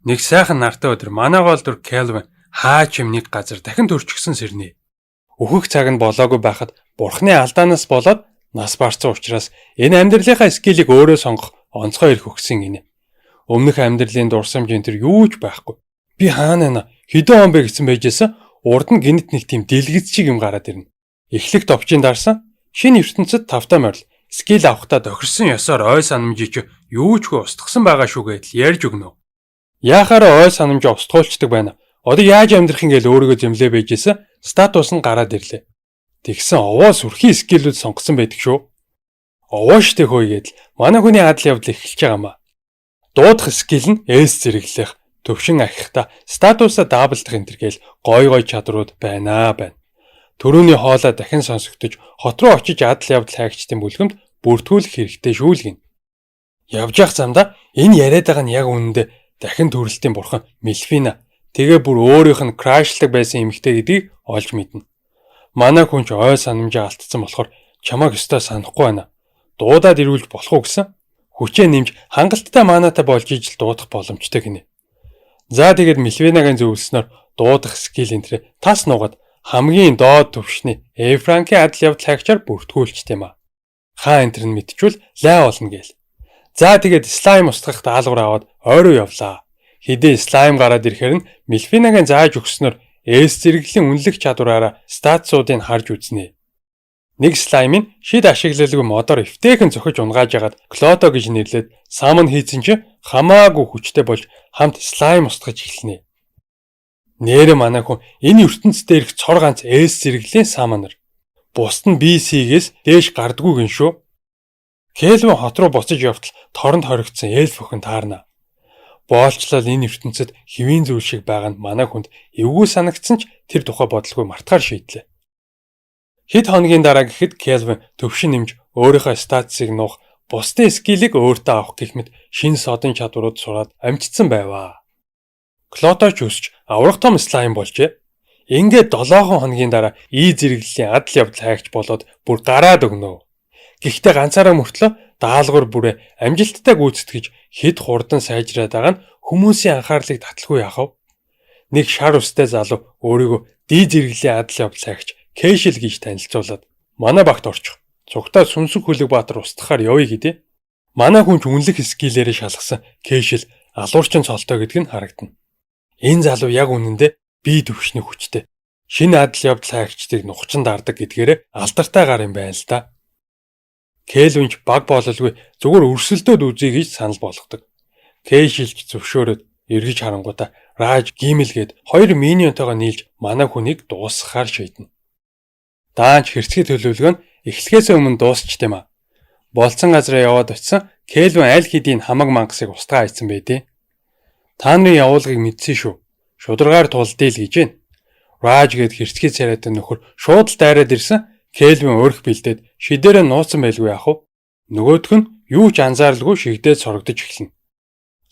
Нэг сайхан нартай өдөр манай гол дүр Келвин хаач юм нэг газар дахин төрчихсөн сэрнэ. Өөхөх цаг нь болоогүй байхад бурхны алдаанаас болоод нас барсан учраас энэ амьдралынхаа скилийг өөрөө сонгох онцгой эрх өгсөн гинэ. Өмнөх амьдралын дурсамж энэ төр юу ч байхгүй. Би хаана нэ хэдэн он бэ гэсэн байжсэн урд нь гинт нэг тийм дэлгэцчиг юм гараад ирнэ. Эхлэх товчийн дарсан шинэ ертөнцид тавтаа морил скил авахтаа тохирсон ёсоор ой санамжийг юу ч хөө устгасан байгаа шүүгээд ярьж өгнө. Яахаараа ой санамжаа устгуулцдаг байна. Одоо яаж амьдрах юм гээл өөрийгөө зэмлээ байжсэн статус нь гараад ирлээ. Тэгсэн овоо сүрхий скиллүүд сонгосон байдаг шүү. Овоо штэ хөөгээд манай хүний адал явдал эхэлж байгаамаа. Дуудах скил нь эс зэрэглэх, төвшин ахихта статусаа даблдах энэ гээл гой чадрууд байна. Төрөний хоолой дахин сонсогдож хот руу очиж адал явдал хайгчдын бүлгэмд бүртгүүлэх хэрэгтэй шүү л гин. Явж явах замда энэ яриад байгаа нь яг үнэндээ дахин төрөлтийн бурхан Мелфина тэгээ бүр өөрийнх нь крашлдаг байсан эмэгтэй гэдгийг олж мэднэ. Манай хүн ч ой санамжаа алдсан болохоор чамааг өстой санахгүй байна. Дуудаад ирүүлж болох уу гэсэн хүчээ нэмж хангалттай манаатай болж ижил дуудах боломжтой гинэ. За тэгээд Мелфинагийн зөвлөснөөр дуудах скил энтрээ тас нугаад хамгийн доод төвшний Франкийн адал явдал хайгчаар бүртгүүлчт юм а. Хаа энтер нь мэдчихвэл лай болно гээл. За тэгээд слайм устгах даалгавар аваад ойроо явлаа. Хэдий слайм гараад ирэхээр нь Мелфинагийн зааж өгснөөр эс зэрэглэлийн үнэлэх чадвараараа статусуудыг харж үзнэ. Нэг слаймын шид ашиглалгүй модоор эвтэйхэн зохиж унгааж ягаад Клото гэж нэрлээд самн хийцэн чи хамаагүй хүчтэй болж хамт слайм устгаж эхэлнэ. Нэрэ манай хүн энэ ертөнцийн дээрх цор ганц эс зэрэглэлийн самнар. Бусд нь BC-гээс дээш гардггүй гин шүү. Келвин хот руу буцаж явтал торонд хоригдсон эльф өхөн таарна. Боолчлол энэ ертөнцид хэвийн зүйл шиг байгаа нь манай хүнд эвгүй санагдсан ч тэр тухай бодлого мартахаар шийдлээ. Хэд хоногийн дараа гэхэд Келвин төвшин нэмж өөрийнхөө статусыг нуух, бусдын скиллийг өөртөө авах гэх мэт шинэ содын чадварууд сураад амжицсан байваа. Клото ч өсч аврах том слайм болжээ. Ингээд 7 хоногийн дараа зэрэглэлийн адал явдал хайгч болоод бүр гараад өгнө. Гэхдээ ганцаараа мөртлөө даалгавар бүрээ амжилттай гүйцэтгэж хэд хурдан сайжраад байгаа нь хүмүүсийн анхаарлыг таталгүй яахав. Нэг шар устай залуу өөрийгөө зэрэглэлийн адал явдал хайгч Кэшл гэж танилцуулаад манай багт орчих. Цугтаа сүнсэг хөлөг баатар устгахаар явъя гэдээ. Манай хүн ч үнэлэх скиллээрээ шалгасан Кэшл алуурчин цолтой гэдг нь харагдана. Энэ залуу яг үнэндээ бие төвшний хүчтэй. Шинэ адал явдал хайгчдыг нухчин дардаг гэдгээрээ алдартай гар юм байна л да. Келвинч баг бололгүй зүгээр өрсөлдөөд үзье гэж санал болгодог. Кэшилч зөвшөөрөөд эргэж харангуудаа Раж гимэлгээд 2 миньонтойгоо нийлж манай хүнийг дуусгахаар шийднэ. Даанч хэрцгий төлөвлөгөө нь эхлэхээс өмнө дуусчт юм а. Болцсон газараа яваад очисан Келвин аль хэдийн хамаг мангасыг устгаа хайцсан байдیں۔ Та нарын явуулгыг мэдсэн шүү. Шударгаар тулдъя л гэж байна. Раж гээд хэрцгий царайтай нөхөр шууд л дайраад ирсэн. Келвин өөрх бэлдээд шидээрээ нууцсан байлгүй яах вэ? Нөгөөх нь юу ч анзааралгүй шигдээд сорогдож эхэлнэ.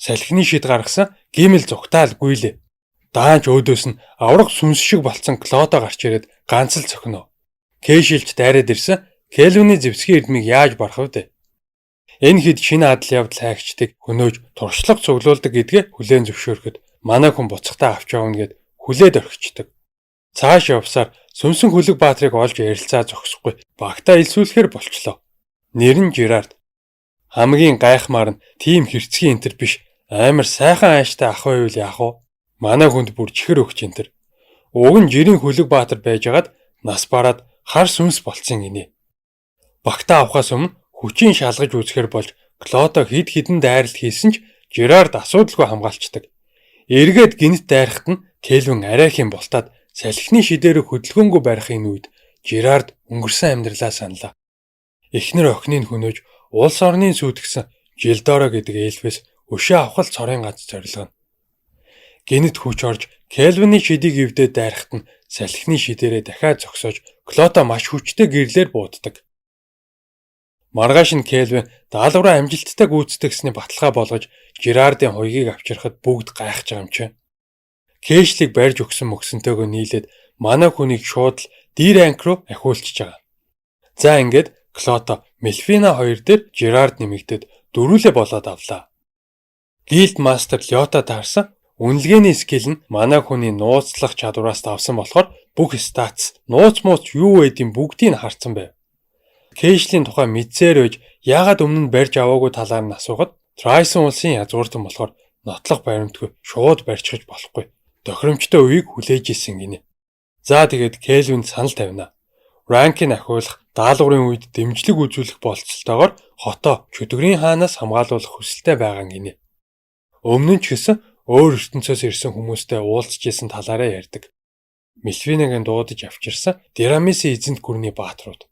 Салхины шид гаргасан гимэл зүгтаал гүйлээ. Даанч өөдөөс нь аврах сүнс шиг болцсон Клото гарч ирээд ганц л цохино. Кэшилч дайраад ирсэн Келвины зэвсгийн эрдмийг яаж барах вэ? Энэ хэд шинэ адал явдал хайгчдыг хөнөөж туршлага цуглуулдаг гэдгээ хүлээн зөвшөөрөхөд манай хүн буцахтаа авч явна гэд хүлээд орхичдаг. Цааш явсаар сүнсэн хөлөг баатрыг олж ярилцаа зогсохгүй багтаа илсүүлэхээр болчлоо. Нэр нь Жирард. Хамгийн гайхмаар нь тийм хэрцгий энтер биш амар сайхан ааштай ах байвал яах вэ? Манай хүнд бүр чихэр өгч энтер. Уг нь жирийн хөлөг баатар байжгаад нас бараад хар сүнс болцсон гинэ. Багтаа авахаас өмнө хүчийн шалгаж үзэхэр болж Клото хэд хэдэн дайралт хийсэн ч Жирард асуудалгүй хамгаалцдаг. Эргээд гинт дайрахт нь Келвин арайхийн бултаад салхины шидээрээ хөдөлгөөнгүй барихын үед Жирард өнгөрсөн амьдралаа саналаа. Эхнэр охиныг хөнөөж улс орны сүйтгэсэн Жилдоро гэдэг эльфээс өшөө авах цорын ганц зорилго нь. Гинт хүч орж Келвины шидийг ивдээд дайрахт нь салхины шидээрээ дахиад зогсоож Клото маш хүчтэй гэрлээр бууддаг. Маргааш нь Келвин даалгавраа амжилттай гүйцэтгэсний баталгаа болгож Жирардын хуйгийг авчирхад бүгд гайхаж байгаа юм чи. Кэшлиг барьж өгсөн мөксөнтэйгөө нийлээд манай хүнийг шууд л анги руу ахиулчихж байгаа. За ингээд Клото, Мелфина хоёр дээр Жирард нэмэгдээд дөрүүлээ болоод авлаа. Гилд мастер Лёта таарсан Үнэлгээний скил нь манай хүний нууцлах чадвараас давсан болохоор бүх статс, нууц мууц юу байдгийг бүгдийг нь харсан байв. Кэшлийн тухай мэдсээр байж яагаад өмнө нь барьж аваагүй талаар нь асуухад Трайсон улсын язгууртан болохоор нотлох баримтгүй шууд барьчихж болохгүй. Тохиромжтой үеийг хүлээж исэн гинэ. За тэгээд Кельвин санал тавина. Ранкийг ахиулах даалгаврын үед дэмжлэг үзүүлэх болцолтойгоор хотоо чөтгөрийн хаанаас хамгаалуулах хүсэлтэй байгаа гинэ. Өмнө нь ч гэсэн өөр ертөнцөөс ирсэн хүмүүстэй уулзж исэн талаараа ярьдаг. Мэлфинагийн дуудаж авчирсан Дирамисын эзэнт гүрний бааtruуд.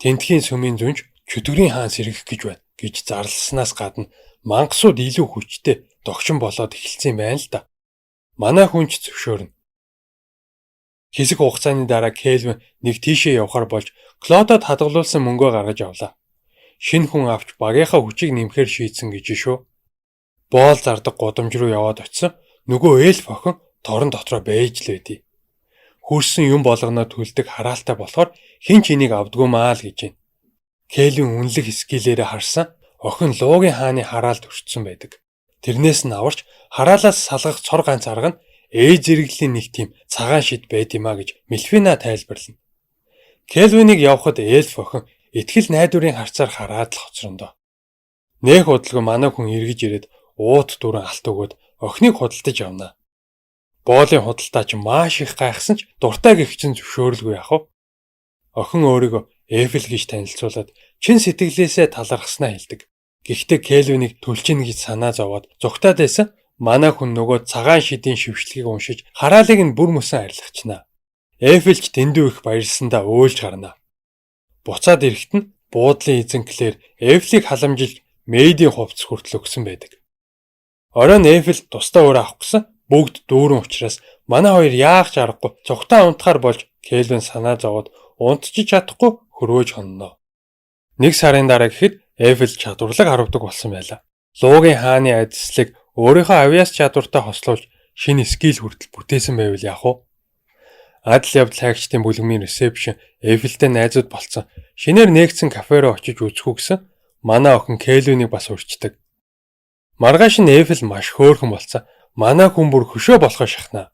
Тентхийн сүмийн зүнж чөтгөрийн хаан сэргэх гэж байна гэж зарласнаас гадна мангасууд илүү хүчтэй догшин болоод эхэлсэн байна л да. Манай хүнч зөвшөөрнө. Хэсэг хугацааны дараа Кельвин нэг тийшээ явхаар болж Клодод хадгалуулсан мөнгөө гаргаж авлаа. Шинэ хүн авч багийнхаа хүчийг нэмэхээр шийдсэн гэж шүү. Боол зардаг гудамж руу яваад очисон нөгөө эльф охин торон дотроо байж л байдий. Хөрсөн юм болгоноо төлдөг хараалтай болохоор хэн ч энийг авдгүй маа л гэж байна. Кельвин үнэлэх скилээрээ харсан охин Луугийн хааны хараалд өртсөн байдаг. Тэрнээс нь аварч хараалаас салгах цор ганц арга нь ээж зэрэглэлийн нэг тийм цагаан шид байд юмаа гэж Мэлфина тайлбарлана. Кельвинийг явхад эльф охин итгэл найдварын харцаар хараад л хоцрондоо. Нэх удалгүй манай хүн эргэж ирээд уут дүрэн алт өгөөд охиныг худалдаж авнаа. Боолын худалдаач маш их гайхсан ч дуртай гихчин зөвшөөрөлгүй яах вэ? Охин өөрийгөө Эфел гэж танилцуулаад чин сэтгэлээсээ талархснаа хэлдэг. Гэхдээ Кельвинийг төлчин гэж санаа зовоод зүгтаад байсан манай хүн нөгөө цагаан шидийн шившлэгийг уншиж хараалыг нь бүр мөсөн арилгачнаа. Эфелч дэндүү их баярлсандаа өөлж гарнаа. Буцаад ирэхэд нь буудлын эзэн Клэр Эфлийг халамжилж Мэйдийн хувцас хүртэл өгсөн байдаг. Оройн Эфел тусдаа өөр авах гэсэн бүгд дүүрэн учраас манай хоёр яах ч аргагүй цогтаа унтахаар болж Кельвин санаа зовоод унтчих чадахгүй хөрөөж хонноо. Нэг сарын дараа гэхэд Эфел чадварлаг харвдаг болсон байлаа. Луугийн хааны адислыг өөрийнхөө авьяас чадвартай хослуулж шинэ скил хүртэл бүтээсэн байвал яах вэ? Адил явдал хайгчдын бүлгмийн ресепшн Эфелтэй найзууд болцсон. Шинээр нээгдсэн кафе руу очиж үзэхүү гэсэн манай охин Кельвинийг бас урьдчилдаг. Маргааш нь Эфел маш хөөрхөн болцсон. Манай хүн бүр хөшөө болохоо шахнаа.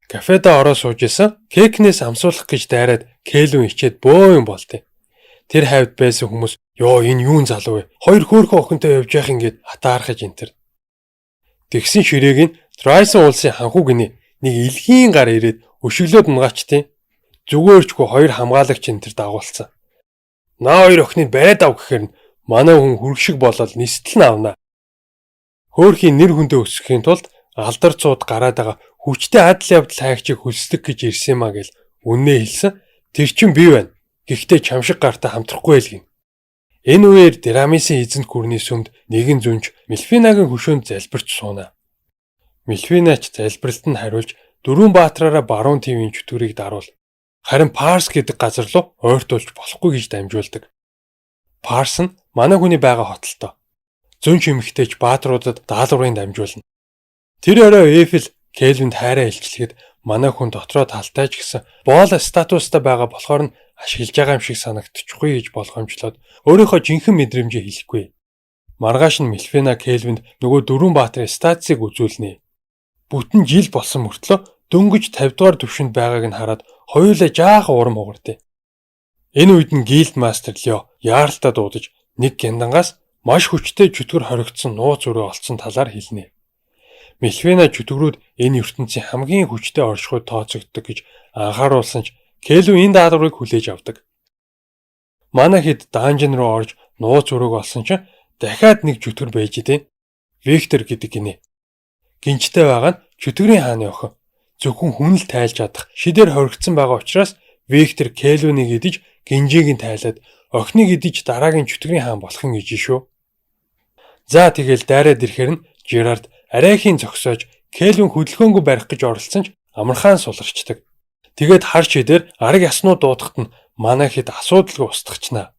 Кафедээ ороо сууж исэн кекнээс амсуулах гэж дайраад Кельвин ичээд бөө юм болтыг. Тэр хавьд байсан хүмүүс ёо энэ юун залуу вэ? Хоёр хөөрхөн охинтой явж яах ингээд хатаархаж энтэр. Тэгсэн ширээг нь Трайсон улсын ханхуу гинэ нэг илгийн гар ирээд өшөглөөд нугаачтیں۔ Зүгээрчгүй хоёр хамгаалагч энтэр дагуулсан. Наа хоёр охиныг бариад ав гэхээр манай хүн хүрхшиг болоод нистэл нь авнаа. Хөөрхийн нэр хүндээ өсөхийн тулд алдар цууд гараад байгаа хүчтэй адил явдал хайгчийг хөлсдөг гэж ирсэн маа гэл үннээ хэлсэн. Тэр чин бий байна. Гэхдээ чамшиг гартай хамтрахгүй л гин. Энэ үеэр Дирамисын эзэнт гүрний сүмд нэгэн зүнж Мэлфинагийн хөшөөнд залбирч суунаа. Мэлфинач залбиралт нь хариулж дөрвөн баатраараа баруун тивийн чөтгөрийг даруул. Харин Парс гэдэг газар руу ойртуулж болохгүй гэж дамжуулдаг. Парс нь манай хүний байгаа хотолтой. Зөн чимэгтэйч баатруудад даалгаврын дамжуулна. Тэр орой Эфел Кельвинд хайраа илчлэхэд манай хүн дотроо талтайч гэсэн боол статустай байгаа болохоор нь ашиглаж байгаа юм шиг санагдчихгүй гэж болгоомжлоод өөрийнхөө жинхэнэ мэдрэмжээ хэлэхгүй. Маргааш нь Мэлфина Кельвинд нөгөө дөрвөн баатрын статусыг үзүүлнэ. Бүтэн жил болсон мөртлөө дөнгөж 50 дугаар түвшинд байгааг нь хараад хоёулаа жаахан урам хугардаг. Энэ үед нь Гилд мастер Лео яаралтай дуудаж нэг гяндангаас маш хүчтэй чөтгөр хоригдсон нууц өрөө олцсон талаар хэлнэ. Мэлфина чөтгөрүүд энэ ертөнцийн хамгийн хүчтэй оршихуйд тооцогддог гэж анхааруулсан ч Кельвин энэ даалгаврыг хүлээж авдаг. Манай хэд данжин руу орж нууц өрөөг олсон чинь дахиад нэг чөтгөр байж дээ. Виктор гэдэг гинэ. Гинжтэй байгаа нь чөтгөрийн хааны охин. Зөвхөн хүн л тайлж чадах шидээр хоригдсон байгаа учраас Виктор Кельвинийг идэж гинжийг нь тайлаад охиныг идэж дараагийн чөтгөрийн хаан болох юм гэж шүү. За тэгэл дайраад ирэхээр нь Жерард арайхийн зогсоож Кельвин хөдөлгөөнгүй барих гэж оролцсон ч амархан суларчдаг. Тэгээд хар шидээр арга яснууд дуудахад нь манай хэд асуудалгүй устгачнаа.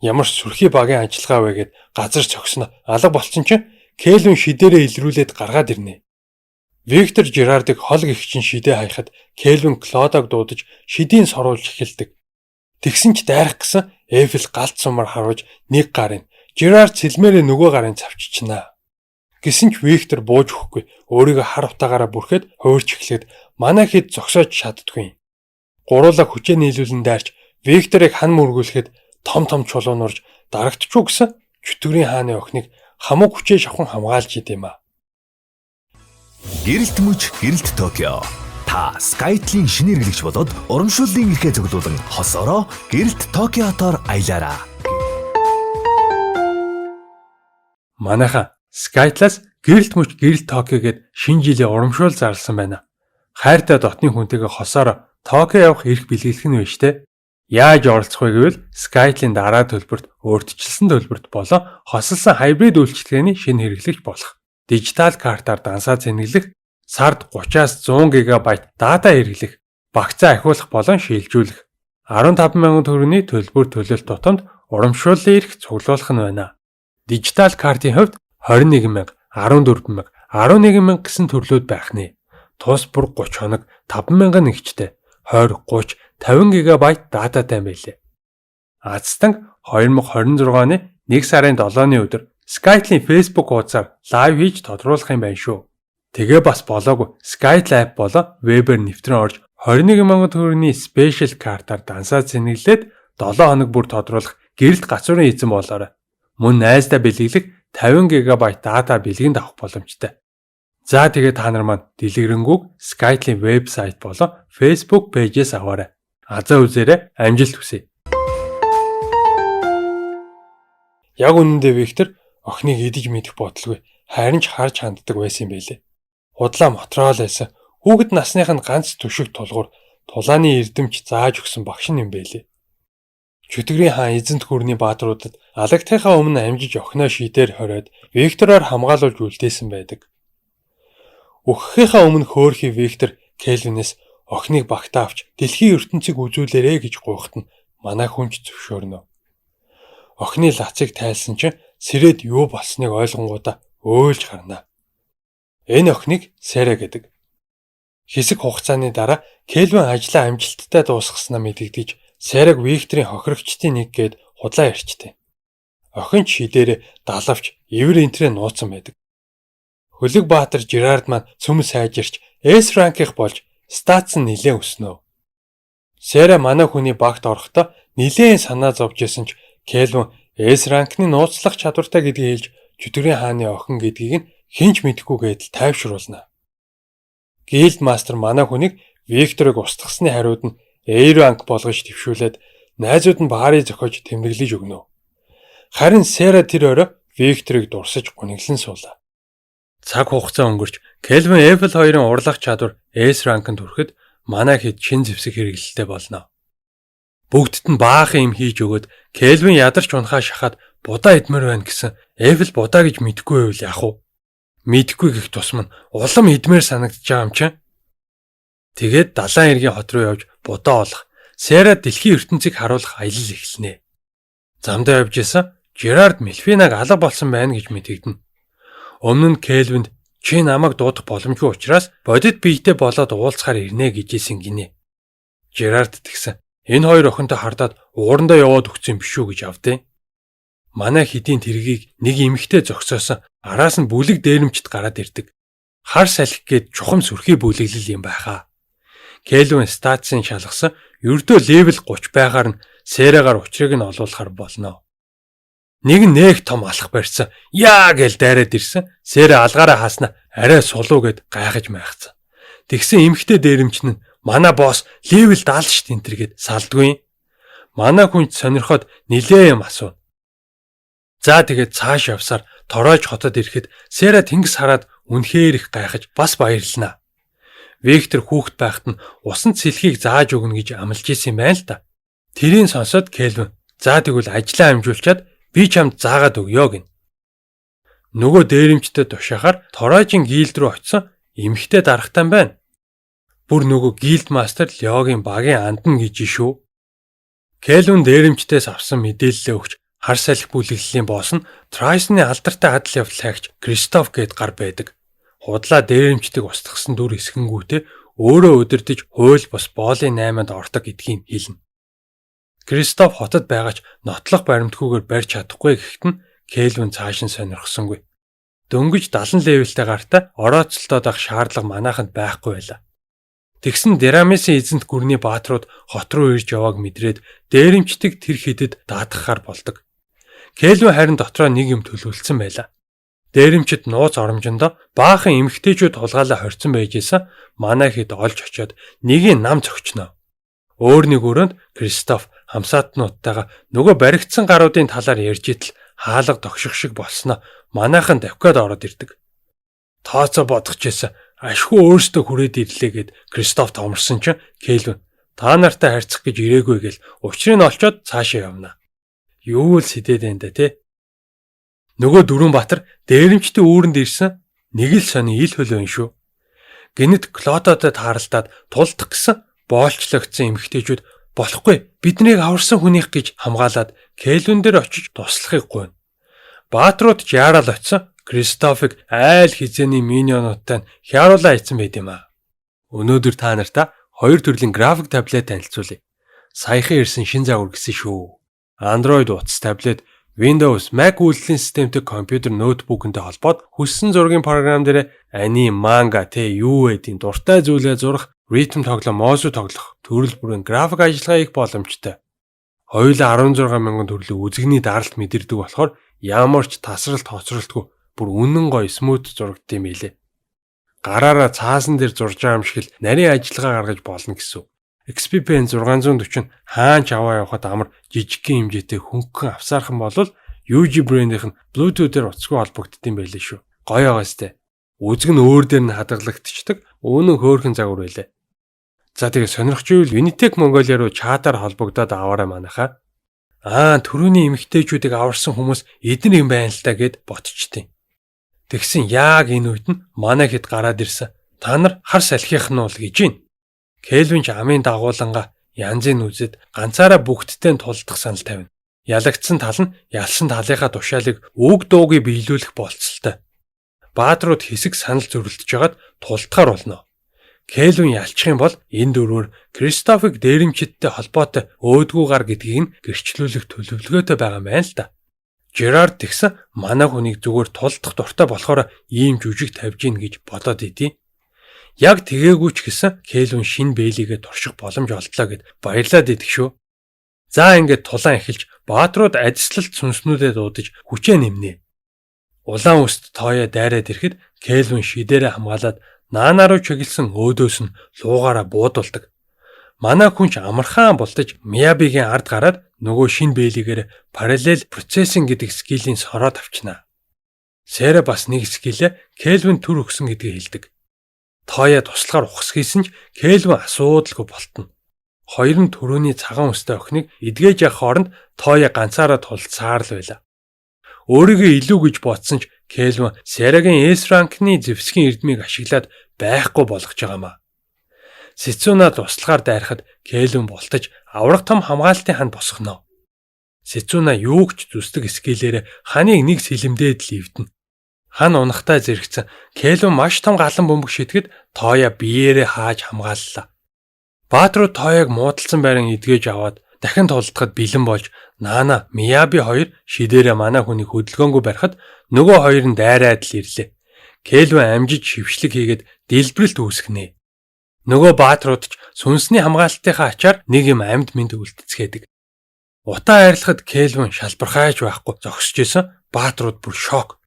Ямар сүрхий багийн ажиллагаа вэ гэд газар цогсно. Алга болцсон чинь Кельвин шидээрээ илрүүлээд гаргаад ирнэ. Виктор Жерардыг хол гихчин шидээ хаяхад Кельвин Клодог дуудаж шидийн соруулж эхэлдэг. Тэгсэн ч дайрах гэсэн Эфел галт сумаар харуулж нэг гарын Жерард сэлмээрээ нөгөө гарын цавчичнаа. Гэсэн ч Виктор бууж өгөхгүй. Өөрийгөө хар утаагаараа бүрхээд хуурч эхлээд манай хэд зогсоож чаддгүй. Гуруула хүчээ нийлүүлэн дайрч Викторыг хан мөргүүлэхэд том чулуун урж дарагдчихв гэсэн Чөтгөрийн хааны охиныг хамаг хүчээ шавхан хамгаалж идэм а. Гэрэлт мөч гэрэлт Токио. Та SkyTel-ийн шинэ хэрэглэгч болоод урамшууллын эрхээ зөвлөлөн хосороо гэрэлт Токиотоор аялаарай. Манайха SkyTel-аас гэрэлт мөч гэрэлт Токио гээд шинэ жилийн урамшуул зарласан байна. Хайртай дотны хүнтэйгээ хосоор Токио явах эрх бэлгэлэх нь вэ штэ. Яаж оролцох вэ гэвэл SkyTel-ийн дараа төлбөрт өөрчлөлсөн төлбөрт болон хосолсон хайбрид үйлчилгээний шинэ хэрэглэгч болох. Дижитал картаар дансаа цэнэглэх, сард 30-аас 100 ГБ дата хэрэглэх, багцаа ахиулах болон шилжүүлэх. 15,000 төгрөгийн төлбөр төлөлт тутамд урамшууллын эрх цуглуулах нь байна. Дижитал картын хувьд 21,000, 14,000, 11,000 гэсэн төрлүүд байх нэ. Тус бүр 30 хоног 5,000 нэгчтэй 20, 30, 50 ГБ дататай байлээ. Азтанг 2026 оны 1 сарын 7-ны өдөр SkyTel-ийн Facebook хуудасаар лайв хийж тодруулах юм байна шүү. Тэгээ бас болоогүй SkyTel app болон вебээр нэвтрэн орж 21,000 төгрөгийн спешиал картаар дансаа цэнэглээд 7 хоног бүр тодруулах гэрэлт гацуурын эзэн болоорой. Мөн найздаа бэлэглэх 50 ГБ дата бэлгэнд авах боломжтой. За тэгээ та нар маань дэлгэрэнгүй SkyTel-ийн вебсайт болон Facebook пэйжээс аваарай. Азаа үзээрэй, амжилт хүсье. Яг үнэндээ Виктор охиныг идэж мэдэх бодлого харин ч харж ханддаг байсан юм байлээ. Худлаа мотрол байсан. Хүүхэд насных нь ганц төшиг тулгуур тулааны эрдэмч зааж өгсөн багш юм байлээ. Чөтгөрийн хаан эзэнт гүрний баатруудад алагтайхаа өмнө амжиж охиноо шидээр хориод Виктороор хамгаалуулж үлдээсэн байдаг. Өгөхийнхаа өмнө хөөрхий Виктор Кельвинээс охиныг багтаа авч дэлхийн ертөнцийг үзүүлээрэ гэж гуйхад нь манай хүнч зөвшөөрнө. Охины лацыг тайлсан чинь сэрээд юу болсныг ойлгонгуудаа өөлж гарна. Энэ охиныг Сара гэдэг. Хэсэг хугацааны дараа Кельвин ажлаа амжилттай дуусгаснаа мэдэгдэж Сараг Викторийн хохирогчдын нэг гээд худлаа ярьчтэй. Охин ч шидээр далавч эвэр энтрээ нууцсан байдаг. Хөлөг баатар Жерард маань цөм сайжирч S ранких болж статус нь нэлээд өснө. Сара манай хүний багт орохдоо нэлээд санаа зовж исэн ч Кельвин S ранкны нууцлах чадвартай гэдгийг хэлж Чөтгөрийн хааны охин гэдгийг нь хинч мэдэхгүйгээд тайвшруулна. Гилд мастер манай хүнийг Викторыг устгасны хариуд нь A ранк болгож твшүүлээд найзууд нь баарыг зохиож тэмдэглэж өгнө. Харин Сара тэр орой Викторыг дурсаж гуниглан суулаа. Цаг хугацаа өнгөрч Кельвин Eiffel 2-ын урлах чадвар S ранкнд хүрэхэд манай хэд шин зэвсэг хэрэглэлтэй болно. Бүгдд нь баахан юм хийж өгөөд Кельвин ядарч унахаа шахаад будаа идмээр байна гэсэн Eiffel будаа гэж мэдэхгүй байвал яах вэ? Мэдэхгүй гэх тусам нь улам идмээр санагдаж байгаа юм чинь. Тэгээд далайн эргийн хот руу явж будаа олох, Сара дэлхийн ертөнцийг харуулах аялал эхэлнэ. Замдаа явж исэн Жерард Мельфинаг алга болсон байна гэж мэдэгдэнэ. Өмнө нь Кельвинд чи намайг дуудах боломжгүй учраас бодит биетэй болоод уулзахаар ирнэ гэжсэн гинэ. Жерард тэгсэн. Энэ хоёр охинтой хардаад уурандаа яваад өгсөн биш үү гэж авдیں۔ Манай хэдийн тэргийг нэг эмэгтэй зогсоосон араас нь бүлэг дээрэмчд гараад ирдэг. Хар салхи гээд чухам сүрхий бүлэглэл юм байхаа. Кельвин статусын шалгасан ердөө левел 30 байгаар нь Сарагаар учрыг нь олуулахар болно. Нэг нь нэг том алах барьсан. Яа гэл дайраад ирсэн. Сара алгаараа хаасна арай сулуу гэд гайхаж майхсан. Тэгсэн эмэгтэй дээрэмч нь манай босс левел 70 шт энтер гэд салдгүй. Манай хүнч сонирхоод нилээ юм асуув. За тэгээд цааш явсаар торойж хотод ирэхэд Сара тэнгис хараад үнэхээр их гайхаж бас баярлнаа. Виктор хүүхэд байхад нь усанд сэлхийг зааж өгнө гэж амлаж исэн юм байна л да. Тэрийг сонсоод Кельвин за тэгвэл ажлаа амжуулчаад би чамд заагаад өгье гин. Нөгөө дээрэмчтэй тушаахаар торойжин гилд рүү очисон эмэгтэй дарахтан байна. Бүр нөгөө гилд мастер Леогийн багийн андна гэж шүү. Кельвин дээрэмчтээс авсан мэдээлэлээ өгч хар салхи бүлэглэлийн босс нь Трайсны алдартай адал явдал хайгч Кристоф гээд гар байдаг. Худлаа дээрэмчдэг устгасан дүр эсгэнгүүтээ өөрөө удирдах хууль бос боолын 8-нд ордог гэдгийг хэлнэ. Кристоф хотод байгаач нотлох баримтгүйгээр барьж чадахгүй гэхэд нь Кельвин цааш нь сонирхсонгүй. дөнгөж 70 левелтэй гартаа орооцолтоод авах шаардлага манайханд байхгүй байлаа. Тэгсэн Дерамисын эзэнт гүрний баатрууд хот руу ирж явааг мэдрээд дээрэмчдэг тэр хэдэд даатгахаар болдог. Кельвин харин дотроо нэг юм төлөвлөсөн байлаа. Дээрэмчид нууц оромжондоо баахан эмэгтэйчүүд тулгаалаа хорьцсон байжээсэн манай хэд олж очиод нэгийг нам цогчноо. Өөр нэг өрөөнд Кристоф хамсаатнуудтайгаа нөгөө баригдсан гаруудын талаар ярьж идэл хаалга тогших шиг болсноо манайхан давхиад ороод ирдэг. Тооцоо бодохжээсэн ашгүй өөртөө хүрээд ирлээ гэд Кристоф томорсон чинь Кельвин та нартай харьцах гэж ирээгүй гэл учрыг нь олцоод цаашаа явна. Юу л сэдээд энэ дээ те. Нөгөө Дөрвөнбаатар дээрэмчдийн үүрэнд ирсэн нэг л сони ил хөлөө шүү. Гэнэт Клодотой тааралдаад тулдах гэсэн боолчлогдсон эмэгтэйчүүд болохгүй биднийг аварсан хүнийх гэж хамгаалаад Кельвин дээр очиж туслахыг гуйна. Баатрууд ч яарал очисон Кристофыг айл хизээний миньонуудтай хяруулаа ийцэн байд юм а. Өнөөдөр та нартай хоёр төрлийн график таблет танилцуулъя. Саяхан ирсэн шин загвар гэсэн шүү. Android утас таблет, Windows, Mac үйлдвэрлэлийн системтэй компьютер ноутбукэнтэй холбоод хүссэн зургийн програм дээр анime, манга, юу гэдгийг дуртай зүйлээ зурах, ритм тоглох, моuse тоглох, төрөл бүрийн график ажиллагаа хийх боломжтой. Хоёулаа 16,000 төрлийн үзэгний даралт мэдэрдэг болохоор ямар ч тасралт хоцролтгүй бүр үнэн гоё смут зурагд юм билээ. Гараараа цаасан дээр зурж байгаа юм шиг л нарийн ажиллагаа гаргаж болно гэсэн. XP-Pen 640 хаанч аваа явахад амар жижигхэн хэмжээтэй хөнгөн авсаархан болвол UG брэндийнх нь Bluetooth-ээр утасгүй холбогддсон байлээ шүү. Гоё байгаа сте. Үзэг нь өөр дээр нь хадгалагдчихдаг. Өөнөн хөөрхөн загвар байлээ. За тэгээ сонирхч ивэл Unitech Mongolia руу чатаар холбогдоод аваарай манайхаа. Төрөний эмэгтэйчүүдийг аварсан хүмүүс эдэн юм байна л та гэд ботчтیں۔ Тэгсэн яг энэ үед нь манай хэд гараад ирсэн. Та нар хар салхих нь бол гэж байна. Кельвин ч амын дагууланга янзын үзэд ганцаараа бүгдтэй тулдах санал тавина. Ялагдсан тал нь ялсан талынхаа тушаалыг үг дуугүй биелүүлэх болцолтой. Баатрууд хэсэг санал зөрөлдөж хагаад тулдахаар болно. Кельвин ялчих юм бол энэ дөрвөөр Кристофыг дээрэмчидтэй холбоотой өөдгүүгаар гэдгийг нь гэрчлүүлэх төлөвлөгөөтэй байгаа юм байна л да. Жерард тэгсэн манай хүнийг зүгээр тулдах дуртай болохоор ийм жүжиг тавьж гин гэж бодоод идэв. Яг тэгээгүй ч гэсэн Кельвин шин бэлигээ турших боломж олдлоо гэд баярлаад идэх шүү. За ингээд тулаан эхэлж баатрууд адислалт сүнснүүдэд дуудаж хүчээ нэмнэ. Улаан үст тооёо дайраад ирэхэд Кельвин шидээрээ хамгаалаад наанаа руу чиглэсэн өөдөөс нь луугаараа буудулдаг. Манай хүн ч амархан бултаж Миябигийн ард гараад нөгөө шин бэлигээр параллел процессинг гэдэг скиллийн сороод авчнаа. Сэра бас нэг скилээ Кельвин төр өгсөн гэдгийг хэлдэг. Тооёо туслахаар ухас хийсэн ч Кельвин асуудалгүй болтно. Хоёр нь төрөний цагаан үстэй охиныг эдгэж явах хооронд Тооёо ганцаараа тулцаар л байла. Өөрийгөө илүү гэж бодсон ч Кельвин Сэрагийн S ранкны зэвсгийн эрдмийг ашиглаад байхгүй болгож байгаамаа. Сэцүнаа туслахаар дайрахад Кельвин бултаж аврах том хамгаалтын ханд босгоно. Сэцүнаа юугч зүсдэг скилээр ханыг нэг сэлэмдээд л ивдэнэ. Хан унахтай зэрэгцэн Кельвин маш том галан бөмбөг шитгэд Тооёо биеэрээ хааж хамгааллаа. Баатрууд Тооёог муудалсан байран эдгэж аваад дахин тулдахад бэлэн болж Наана, Мияби хоёр шидээрээ манай хүнийг хөдөлгөөнгүй барихад нөгөө хоёр нь дайраад л ирлээ. Кельвин амжиж хөвшлэг хийгээд дэлбэрэлт үүсгэнэ. Нөгөө баатрууд ч сүнсний хамгаалтынхаа ачаар нэг юм амьд мэд үлдэцгээдэг. Утаа арилахад Кельвин шалбархайж байхгүй зогсож исэн баатрууд бүр шок.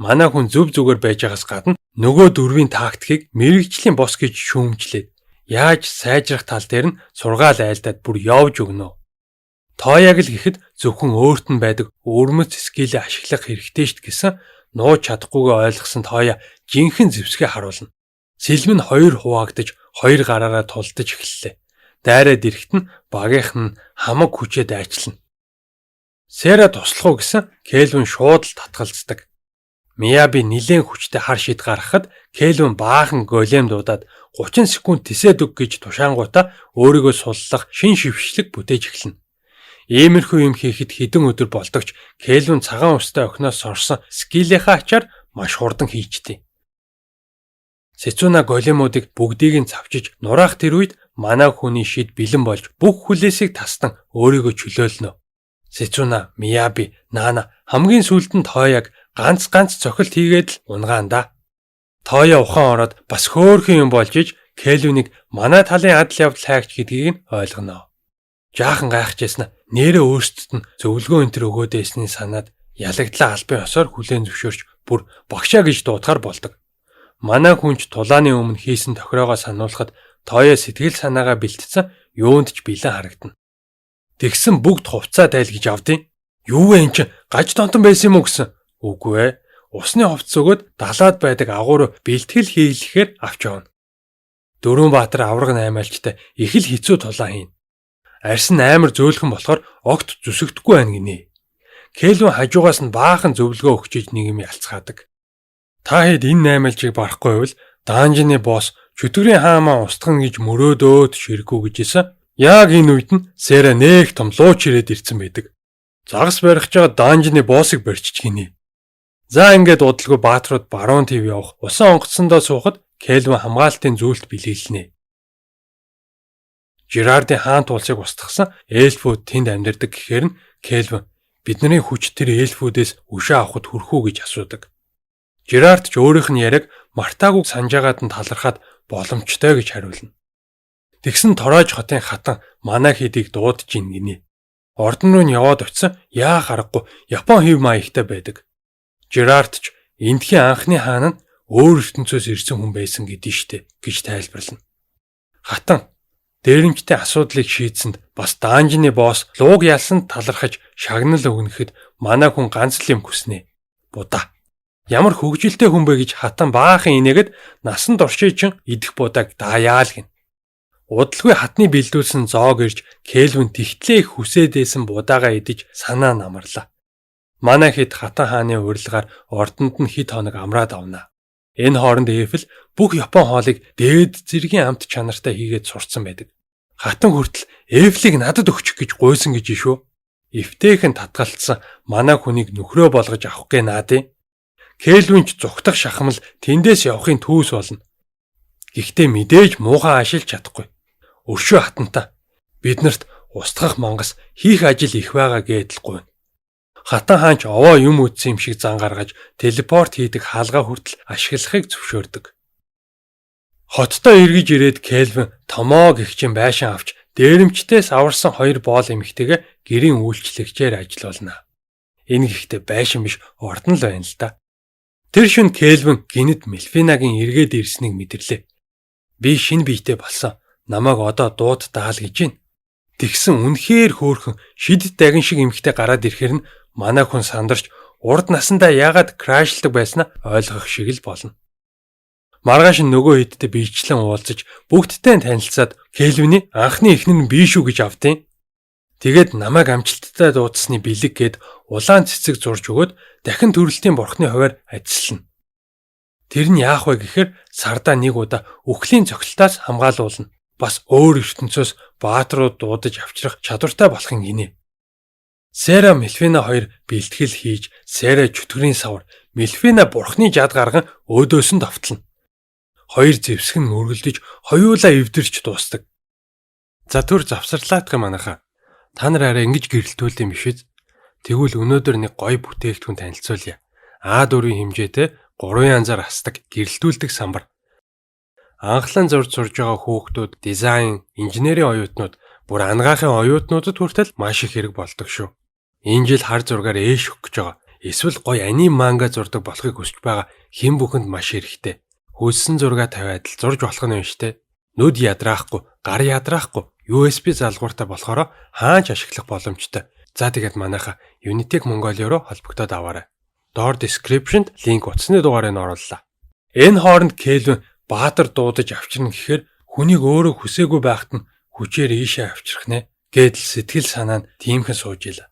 Манай хүн зөв зүгээр байж байгаас гадна нөгөө дөрвийн тактикийг мэрэгжлийн бос гэж шүүмжлээд яаж сайжрах тал дээр нь сургаал айлдаад бүр явж өгнө. Тооёог л гэхэд зөвхөн өөрт нь байдаг өрмөц скилээ ашиглах хэрэгтэй шít гэсэн нууж чадахгүйгээ ойлгосон Тооёо жинхэнэ зэвсгээ харуулна. Сэлэм нь хоёр хуваагдаж хоёр гараараа тулдаж эхэллээ. Дайраад ирэхэд нь багийнх нь хамаг хүчээ дайчлана. Сэра туслах уу гэсэн Кельвин шууд л татгалздаг. Мияби нилээн хүчтэй хар шид гаргахад Кельвин баахан голем дуудаад 30 секунд тисээд өг гэж тушаангуудаа өөрийгөө суллах шин шившлэг бүтээж эхэлнэ. Иймэрхүү юм хийхэд хэдэн өдөр болдогч Кельвин цагаан устай охиноос сорсон скилийнхаа ачаар маш хурдан хийжтэй. Сэцүна големуудыг бүгдийг нь цавчиж нураах тэр үед манай хүний шид бэлэн болж бүх хүлээсийг тасдан өөрийгөө чөлөөлнө. Сэцүна, Мияби, Наана хамгийн сүүлд нь Тооёог ганц цохилт хийгээд л унгаанда. Тооёо ухаан ороод бас хөөрхөн юм болж иж Кельвинийг манай талын адал явдал хайгч гэдгийг нь ойлгоно. Жаахан гайхажсэн нэрээ өөрсдөд нь зөвлөгөө энэ төр өгөөд байсны санаад ялагдлаа албан ёсоор хүлээн зөвшөөрч бүр багшаа гэж дуудахаар болдог. Манай хүнч тулааны өмнө хийсэн тохироогоо сануулхад Тооёо сэтгэл санаагаа бэлтцсэн юунд ч бэлэн харагдана. Тэгсэн бүгд хувцаа тайлгиж авдیں۔ Юу вэ эн чинь гаж донтон байсан юм уу гэсэн. Үгүй ээ. Усны хувцас өгөөд далаад байдаг агуур бэлтгэл хийлгэхээр авч явна. Дөрвөн баатар авраг наймаалчтай их л хэцүү тулаан хийн. Арьс нь амар зөөлхөн болохоор огт зүсэгдэхгүй байна гинэ. Кельвин хажуугаас нь баахан зөвлөгөө өгчиж нэг юм ялцгаадаг. Та хэд энэ наймаалчийг барахгүй байвал данжны босс чөтгөрийн хаамаа устгах гэж мөрөөдөөд ширгүү гэжсэн. Яг энэ үед нь Сера нэг том лууч ирээд ирсэн байдаг. Загас барих чагаа данжны боссыг барьчих гинэ. За ингээд удалгүй баатрууд баруун төв явах усан онгоцсондоо суухад Кельвин хамгаалтын зүйлд бэлгэлнэ. Жирардын хаан тулсыг устгасан эльфүүд тэнд амьдардаг гэхээр нь Кельвин бидний хүч тэр эльфүүдээс өшөө авахд хүрхүү гэж асуудаг. Жирард ч өөрийнх нь яриаг Мартаагүй санджаагаад нь талархаад боломжтой гэж хариулна. Тэгсэн Тороож хотын хатан манай хэдийг дуудаж ийн гинэ. Ордон руу нь яваад очисон яа харахгүй Япон хэв маягтай байдаг. Жирард ч эндхийн анхны хаан нь өөр ертөнцөөс ирсэн хүн байсан гэдээ штэ гэж тайлбарлана. Хатан дээрэмчтэй асуудлыг шийдсэнд бас данжны босс лууг ялсанд талархаж шагнал өгнөхөд манай хүн ганц л юм хүснэ. Будаа. Ямар хөвгөлтэй хүн бэ гэж хатан баахан инээгээд насанд оршиж чин идэх будааг дааяа л гин. Удалгүй хатны бэлдүүлсэн зоог ирж Кельвин тэгтлээ их хүсээдсэн будаагаа идэж санаа намарлаа. Манай хэд хатан хааны урилгаар ордонд нь хэд хоног амраад авнаа. Энэ хооронд Эйфэл бүх Япон хоолыг дээд зэргийн амт чанартай хийгээд сурцсан байдаг. Хатан хүртэл Эйфлийг надад өгчих гэж гуйсан гэж шүү. Эвтэйхэн татгалцсан манай хүнийг нөхрөө болгож авах гээ наадын. Кельвин ч зүгтах шахамл тэндээс явахын түүс болно. Гэхдээ мэдээж муухай ашиглаж чадахгүй. Өршөө хатантаа биднэрт устгах мангас хийх ажил их байгаа гэдэлгүй. Хатан хаан ч овоо юм үтсэн юм шиг зан гаргаж телепорт хийдэг хаалгаа хүртэл ашиглахыг зөвшөөрдөг. Хоттой эргэж ирээд Кельвин томоо гихчин байшин авч дээрэмчтээс аварсан 2 боол эмэгтэйгээ гэрийн үйлчлэгчээр ажиллуулна. Энэ гэхдээ байшин биш ордон л байна л да. Тэр шөнө Кельвин гинэд Мелфинагийн эргээд ирснийг мэдэрлээ. Би шинэ биетэй болсон. Намайг одоо дууд даал гэж байна. Тэгсэн үнэхээр хөөрхөн шид дагин шиг эмэгтэй гараад ирэхээр нь манай хүн сандарч урд насандаа яагаад крашлдаг байснаа ойлгох шиг л болно. Маргааш нөгөө хэдтэй биечлэн уулзаж бүгдтэй танилцаад Кельвиний анхны эхнэр нь би шүү гэж авдیں۔ Тэгээд намайг амжилттай дуудсны бэлэг гээд улаан цэцэг зурж өгөөд дахин төрөлтийн бурхны хуваар ажиллана. Тэр нь яах вэ гэхээр сардаа нэг удаа үхлийн цогцолтоос хамгаалуулна. Бас өөр ертөнцөөс баатрууд дуудаж авчрах чадвартай болохын гинэ. Сера Мелфина хоёр бэлтгэл хийж Сера чөтгөрийн савар Мелфина бурхны жад гарган өөдөөс нь давтална. Хоёр зэвсэг нь мөргөлдөж хоёулаа эвдэрч дуустдаг. За түр завсарлаадах юм анаха. Та нар арай ингэж гэрэлтүүлд юм биш үү? Тэгвэл өнөөдөр нэг гоё бүтээгдэхүүн танилцуулъя. А4-ийн хэмжээтэй 3 янзаар хасдаг гэрэлтүүлдэг самбар. Анхлан зурж сурж байгаа хүүхдүүд, дизайн, инженерийн оюутнууд, бүр ангаахын оюутнуудад хүртэл маш их хэрэг болдог шүү. Энэ жил хар зургаар ээш өгөх гэж байгаа. Эсвэл гоё аним манга зурдаг болохыг хүсэж байгаа хэн бүхэнд маш хэрэгтэй. Хөлсөн зураг тавиад л зурж болох нь штэ. Нүд ядраахгүй, гар ядраахгүй, USB залгууртай болохоор хаач ашиглах боломжтой. За тэгээд манайха Unitec Mongolia руу холбогдоод аваарай. Доор description-д линк утасны дугаарыг орууллаа. Энэ хооронд Кельвин баатар дуудаж авчирна гэхээр хүнийг өөрөө хүсээгүй байхад нь хүчээр ийшээ авчрах нэ гэдэл сэтгэл санаа нь тиймхэн сууж ил.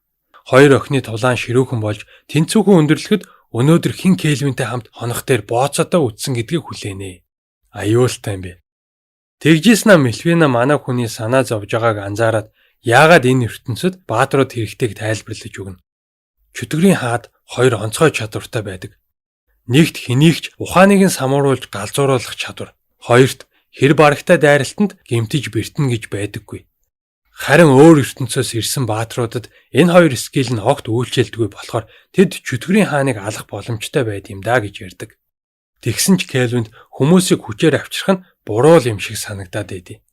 Хоёр охины тулаан ширүүхэн болж тэнцүүхэн өндөрлөхөд өнөөдөр хин Кельвинтэй хамт хонох дээр бооцоодоо үтсэн гэдгийг хүлээнэ. Аюултай юм бэ. Тэгжээснаа Мелфина манай хүний санаа зовж байгааг анзаараад яагаад энэ ертөнцид баатрууд хэрэгтэйг тайлбарлаж өгнө. Чөтгөрийн хаад хоёр онцгой чадвартай байдаг. Нэгт хэнийгч ухааныг нь самууруулж галзууруулах чадвар. Хоёрт хэр барагтай дайралтанд гэмтэж бэртэн гэж байдаггүй. Харин өөр ертөнцөөс ирсэн баатруудад энэ хоёр скил нь огт үйлчилдэггүй болохоор тэд чөтгөрийн хааныг алах боломжтой байд юм да гэж ярьдаг. Тэгсэн ч Кельвинд хүмүүсийг хүчээр авчрах нь буруу юм шиг санагдаад байдیں۔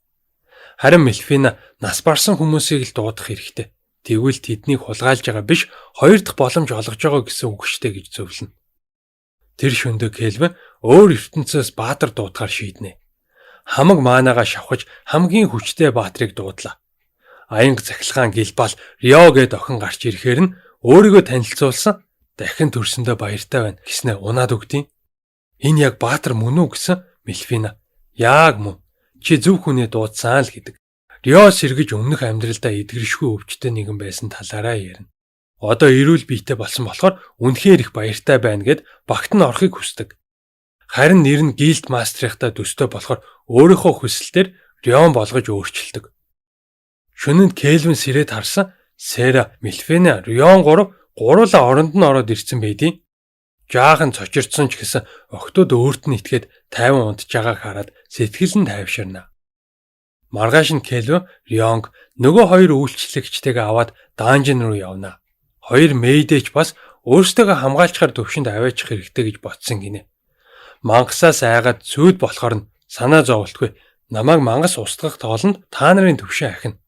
Харин Мелфина нас барсан хүмүүсийг л дуудах хэрэгтэй. Тэгвэл тэднийг хулгайлж байгаа биш, хоёр дахь боломж олгож байгаа гэсэн үг шттэ гэж зөвлөнө. Тэр шөндөө Кельвин өөр ертөнцөөс баатар дуудахаар шийднэ. Хамаг маанагаа шавхаж хамгийн хүчтэй баатрыг дуудлаа. Аянга цахилгаан Гилбал Рио гээд охин гарч ирэхээр нь өөрийгөө танилцуулсан, дахин төрсөндөө баяртай байна гэснээр унаад өгдیں۔ Энэ яг баатар мөн үү гэсэн Мелфина. Яг мөн. Чи зөв хүнээ дуудсан л гэдэг. Рио сэргэж өмнөх амьдралдаа эдгэршгүй өвчтөй нэгэн байсан талаараа ярина. Одоо эрүүл биетэй болсон болохоор үнэхээр их баяртай байна гэд багт нь орохыг хүсдэг. Харин нэр нь Гилд мастрынхаа төстэй болохоор өөрийнхөө хүсэлтээр Рион болгож өөрчилдөг. Шөнөнд Кельвин сэрээд харсан Сера, Мелфина, Рион гуруула оронд нь ороод ирсэн байдیں۔ Жаахан цочирдсон ч гэсэн охтууд өөрт нь итгээд тайван унтж байгааг хараад сэтгэл нь тайвширна. Маргааш нь Кельвин, Рионг нөгөө хоёр үйлчлэгчтэйгээ аваад данжин руу явна. Хоёр мэйдэж бас өөрсдөө хамгаалчаар төвшөнд аваачих хэрэгтэй гэж бодсон гинэ. Мангасаас айгаад сүйд болохоор нь санаа зовлтгүй. Намайг мангас устгах тоолонд та нарын төвшин ахина.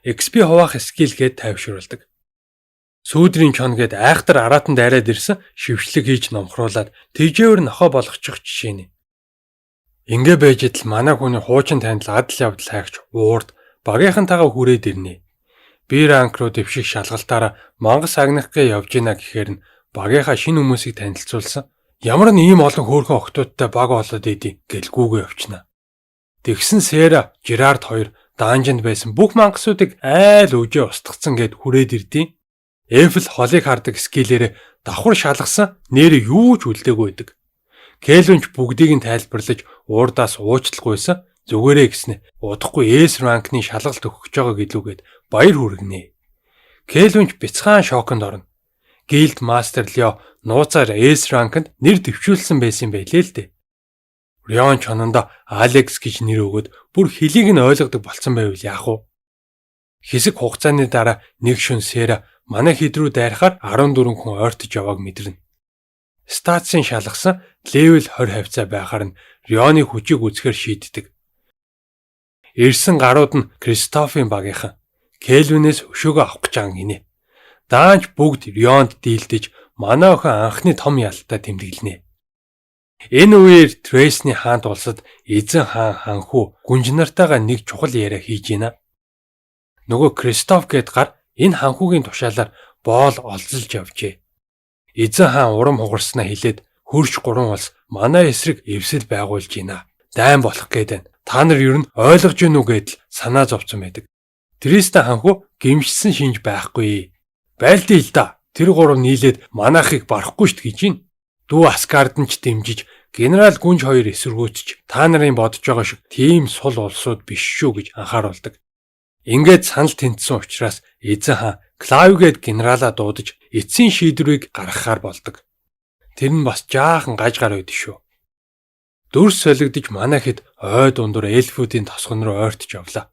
XP хуваах скил гээд тайвшруулдаг. Сүүдрийн чон гээд айхтар араатан дайраад ирсэн шившлэг хийж номхруулад тэжээвэр нохоо болгочих жишээ нэ. Ингээ байж идэл манай хүний хуучин танил адал явдал хайгч уурд багийнхантайгаа хүрээд ирнэ. Би ранк руу дэвших шалгалтаараа Мангас агнахгээ явж гинэ гэхээр нь багийнхаа шинэ хүмүүсийг танилцуулсан. Ямар нэг ийм олон хөөрхөн охтуудтай баг болоод идэв гэлгүүгээ явчна. Тэгсэн Сера, Жирард хоёр данжинд байсан бүх мангасуудыг айл үжээ устгацсан гэд хүрээд ирдیں۔ Эфл холыг хардаг скиллээрээ давхар шалгасан нэр юу ч үлдээгүй байдаг. Кельвин ч бүгдийг нь тайлбарлаж уурдаас уучлалгүйсэн зүгээрээ гэснэ удахгүй эс ранкны шалгалт өгөх жоо гэлүүгээд баяр хүргэнэ. Кельвин ч бяцхан шоконд орно. Гилд мастер Лео нууцаар эс ранкнд нэр дэвшүүлсэн байсан байлээ л дээ. Рион чонондоо Алекс гэж нэр өгөөд бүр хэлийг нь ойлгодог болсон байвал яах вэ? Хэсэг хугацааны дараа нэг шөнө Сера манай хэд рүү дайрахаар 14 хүн ойртож явааг мэдэрнэ. Статсын шалгасан левел 20 хавцаа байхаар нь Рионы хүчийг үзэхээр шийддэг. Ирсэн гарууд нь Кристофийн багийнхан. Кельвинээс өшөөгөө авах гэж байгаа гинэ. Даанч бүгд Рионд дийлдэж манай охин анхны том ялтаа тэмдэглэнэ. Энэ үеэр Трейсны хаант улсад эзэн хаан ханхүү гүнж нартайгаа нэг чухал яриа хийж байна. Нөгөө Кристоф гээд гар энэ ханхүүгийн тушаалаар боол олзолж явжээ. Эзэн хаан урам хугарснаа хэлээд хөрш 3 улс манай эсрэг эвсэл байгуулж байна. Дайн болох гээд байна. Та нар ер нь ойлгож гэнэ үү гэдэл санаа зовцсон байдаг. Триста ханхүү гимшсэн шинж байхгүй. Байлдаа л да. Тэр 3 нийлээд манайхыг барахгүй шít гэж байна. Дүү Аскард нь ч дэмжиж генерал гүнж 2 эсэргүүцэж та нарын бодож байгаа шиг тийм сул улсууд биш шүү гэж анхааруулдаг. Ингээд санал тэнцсэн учраас эзэн хаан Клавигээд генералаа дуудаж эцсийн шийдвэрийг гаргахаар болдог. Тэр нь бас жаахан гаж гар байд шүү. Дүрс солигдож манай хэд ой дундуур эльфүүдийн тосгон руу ойртож явлаа.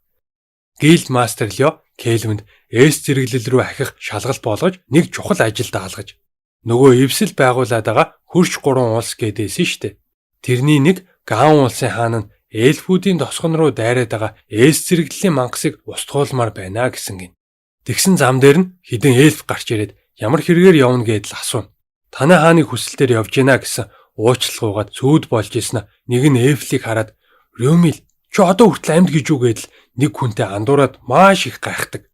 Гилд мастер Лео Кельвинд эс зэрэглэл рүү ахих шалгалт болгож нэг чухал ажилд даалгаж нөгөө эвсэл байгуулад байгаа хөрш 3 улс гэдээсэн штэ. Тэрний нэг Гаун улсын хаан нь эльфүүдийн тосгон руу дайраад байгаа эс зэрэглэлийн мангасыг устгуулмаар байна гэсэн гин. Тэгсэн зам дээр нь хідэн эльф гарч ирээд ямар хэрэгээр явна гэдэл асууна. Танай хааны хүсэлтээр явж гинэ гэсэн уучлалгуугаад сүйд болж ийсэн нэг нь эльфлийг хараад Рюмил чи одоо хүртэл амьд гэж юу гэдэл нэг хүнтэй андуураад маш их гайхдаг.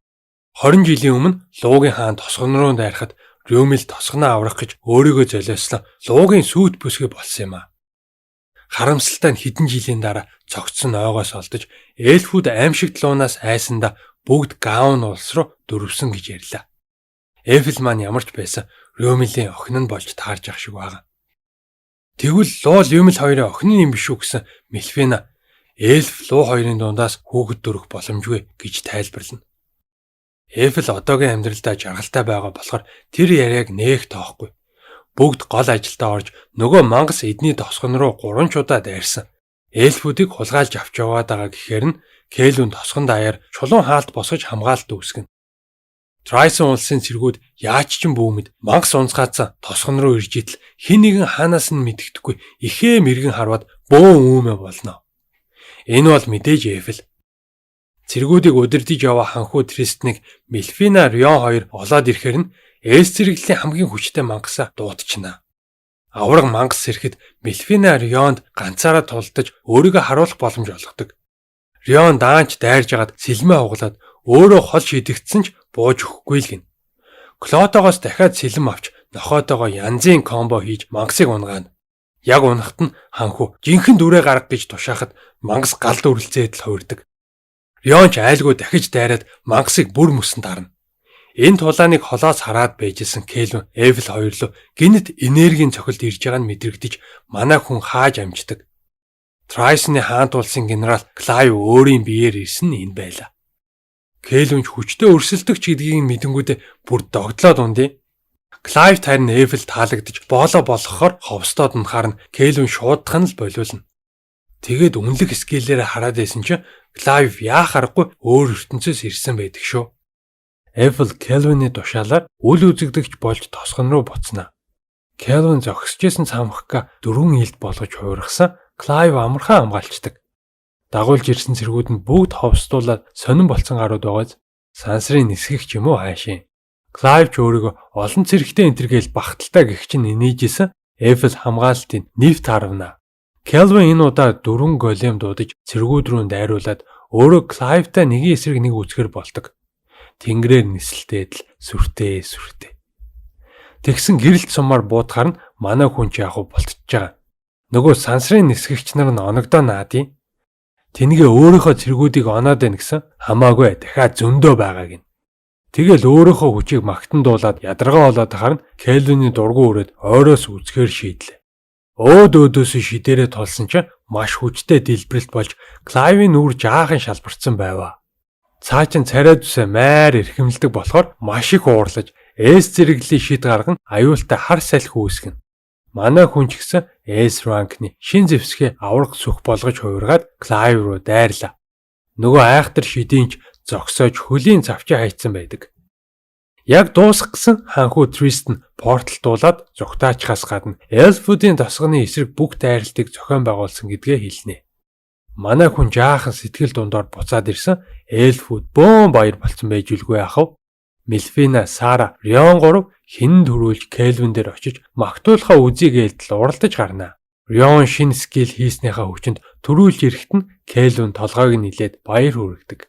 20 жилийн өмнө Луугийн хаан тосгон руу дайрахад Рюмил тосгоноо аврах гэж өөрийгөө золиослон Луугийн сүйд бүсгүй болсон юм а. Харамсалтай нь хэдэн жилийн дараа цогцсон ойгоос олдож эльфүүд аимшигт луунаас айсанда бүгд Гаун улс руу дөрвсөн гэж ярьлаа. Эфл маань ямарч байсан Рюмилийн охин нь болж таарж ах шиг байгаа. Тэгвэл Луу Рюмил хоёрын охин юм биш үү гэсэн Мелфина эльф Луу хоёрын дундаас хүүхэд дөрөх боломжгүй гэж тайлбарлана. Эфл одоогийн амьдралдаа жаргалтай байгаа болохоор тэр яриаг нээх тоохгүй. Бүгд гол ажилдаа орж нөгөө мангас эдний тосгон руу 3 удаа дайрсан. Эльфүүдийг хулгайлж авч яваад байгаа гэхээр нь Кэлвин тосгон даяар чулуун хаалт босгож хамгаалалт үүсгэнэ. Трайсон улсын цэргүүд яаж ч бүүмэд мангас унцгаацсан тосгон руу ирж идэл хэн нэгэн хаанаас нь мэддэхгүй ихээ мэргэн харваад бөөн үүмэ болно. Энэ бол мэдээж Эфл. Цэргүүдийг удирдах яваа ханхуу Тристнийг Мелфина Рион хоёр олоод ирэхээр нь Эс цэрэглийн хамгийн хүчтэй мангасаа дуутчихна. Авраг мангас сэрэхэд Мелфина Рионд ганцаараа тулдаж өөрийгөө харуулах боломж олгодог. Рион даанч дайрж агаад сэлмээ хуглаад өөрөө хол шидэгдсэн ч бууж өгөхгүй л гин. Клотогоос дахиад сэлэм авч нохоотойгоо янзын комбо хийж мангасыг унгаана. Яг унахад нь ханху жинхэнэ дүрээ гарга гэж тушаахад мангас галд үрэлцээд л хувирдаг. Рион ч айлгүй дахиж дайраад мангасыг бүр мөсөн дарна. Энэ тулааныг холоос хараад байжсэн Кэлвин Эфл хоёрлоо гинэт энергийн цохилд ирж байгааг нь мэдрэгдэж манай хүн хааж амждаг. Трайсны хаант улсын генерал Клайв өөрийн биеэр ирсэн нь энэ байлаа. Кэлвин ч хүчтэй өрсөлдөгч гэдгийг мэдэнгүүтээ бүр догдлоод ундیں۔ Клайв тарин Эфл таалагдж боолоо болгохоор ховстоод унахаар нь Кэлвин шуудхан л болиулна. Тэгээд үнэлэх скиллээр хараад байсан чинь Клайв яах аргагүй өөр ертөнцөөс ирсэн байдаг шүү. Эфл Кэлвины тушаалаар үл үзэгдэгч болж тосгон руу буцна. Кэлвин зогсожсэн цамхга 4 илд болгож хуургасан Клайв амархан хамгаалцдаг. Дагуулж ирсэн цэргүүд нь бүгд ховстуулаад сонин болцсон гарууд байгааз сансрын нисгэгч юм уу хаашийн. Клайв ч өөрийгөө олон цэрэгтэй энтергээл багталтай гэх чинь инээжсэн Эфл хамгаалтын нэвт харвна. Кэлвин энэ удаа 4 голем дуудаж цэргүүд рүү дайруулад өөрөө Клайвтай нэгэн эсрэг нэг үзэхэр болдог. Тэнгэрээр нисэлтээд л сүртэй. Тэгсэн гэрэлт сумаар буутахаар нь манай хүн ч яг болтож байгаа. Нөгөө сансрын нисгэгч нар нь оногдоо наадیں۔ Тэнгээ өөрийнхөө цэргүүдийг оноод байна гэсэн хамаагүй дахиад зөндөө байгааг нь. Тэгэл өөрийнхөө хүчийг магтан дуулаад ядаргаа болоод тахаар нь Кэлвины дургу өрөөд ойроос үзэхээр шийдлээ. Өөдөөс шидээрээ толсон ч маш хүчтэй дэлбэрэлт болж Клайвын нүур жаахан шалбарцсан байваа. Цаачин царай зүсээ майр эрхэмлдэг болохоор маш их уурлаж Эс зэрэглийн шид гарган аюултай хар салхи үүсгэн. Манай хүн ч гэсэн Эс ранкны шин зэвсгээ авраг сүх болгож хувиргаад Клайв руу дайрлаа. Нөгөө айхтар шидийнч зогсоож хөлийн завчаа хайцсан байдаг. Яг дуусах гэсэн ханхүү Тристэн портал дуулаад зүгтаачхаас гадна Эльфүүдийн тосгоны эсрэг бүх дайралтыг зохион байгуулсан гэдгээ хэлнэ. Манай хүн жаахан сэтгэл дундор буцаад ирсэн Эльфүүд бөөн баяр болцсон байж үлгүй яхав. Мелфина, Сара, Рион 3 хин төрүүлж Кэлвин дээр очиж магтуулахаа үзийг ээлдэл уралдаж гарнаа. Рион шин скил хийснийхаа хүчинд төрүүлж ирэхэд нь Кэлвин толгойг нилээд баяр хүргэдэг.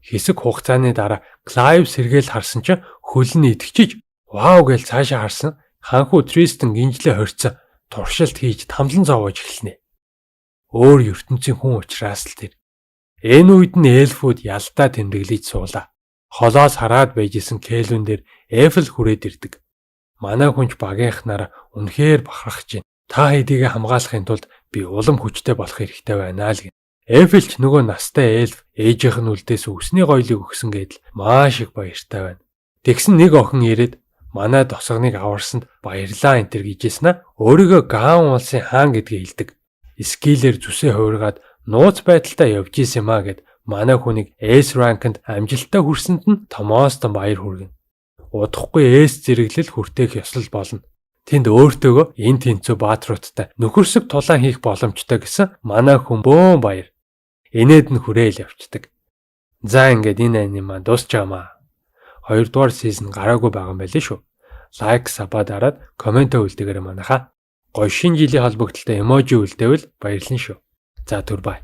Хэсэг хугацааны дараа Клайв сэргээл харсан чинь хөл нь итгэж вау гэж цаашаа харсан ханхүү Тристэн гинжлээ хорцсон туршилт хийж тамлан зовоож эхэлнэ. Өөр ертөнцийн хүн учраас л тэр. Энэ үед нь Эльфүүд ялдаа тэмдэглэж суулаа. Холоос хараад байжсэн Кэлвин дээр Эфл хүрээд ирдэг. Манай хүнч багийнхнаараа үнэхээр бахархаж байна. Та хэдийгээ хамгаалахын тулд би улам хүчтэй болох хэрэгтэй байна л гэн. Эфл ч нөгөө настай эльф ээжийнх нь үлдээс үсний гоёлыг өгсөн гэдэл маш их баяртай байна. Тэгсэн нэг охин ирээд манай тосгоныг аварсанд баярлаа энтер гэжсэн нь өөрийгөө Гаан улсын хаан гэдгээ хэлдэг. Скиллэр зүсээ хувиргаад нууц байдалтай явж исэн маа гэд манай хүнийг Эс ранкнд амжилттай хүрсэнд нь томоостон баяр хүргэнэ. Удахгүй Эс зэрэглэл хүртээх ёслол болно. Тэнд өөртөөгөө энэ тэнцүү баатруудтай нөхөрсөг тулаан хийх боломжтой гэсэн манай хүн бөөн баяр. Энэд нь хүрээл явцдаг. За ингээд энэ анима дуусчаамаа. 2 дугаар сизон гараагүй байгаа юм байлээ шүү. Лайк, саба дараад коммент үлдээгээрэй манайхаа. Гоё шинэ жилийн холбогдлолтой эможи үлдээвэл баярлалаа шүү. За түр бай.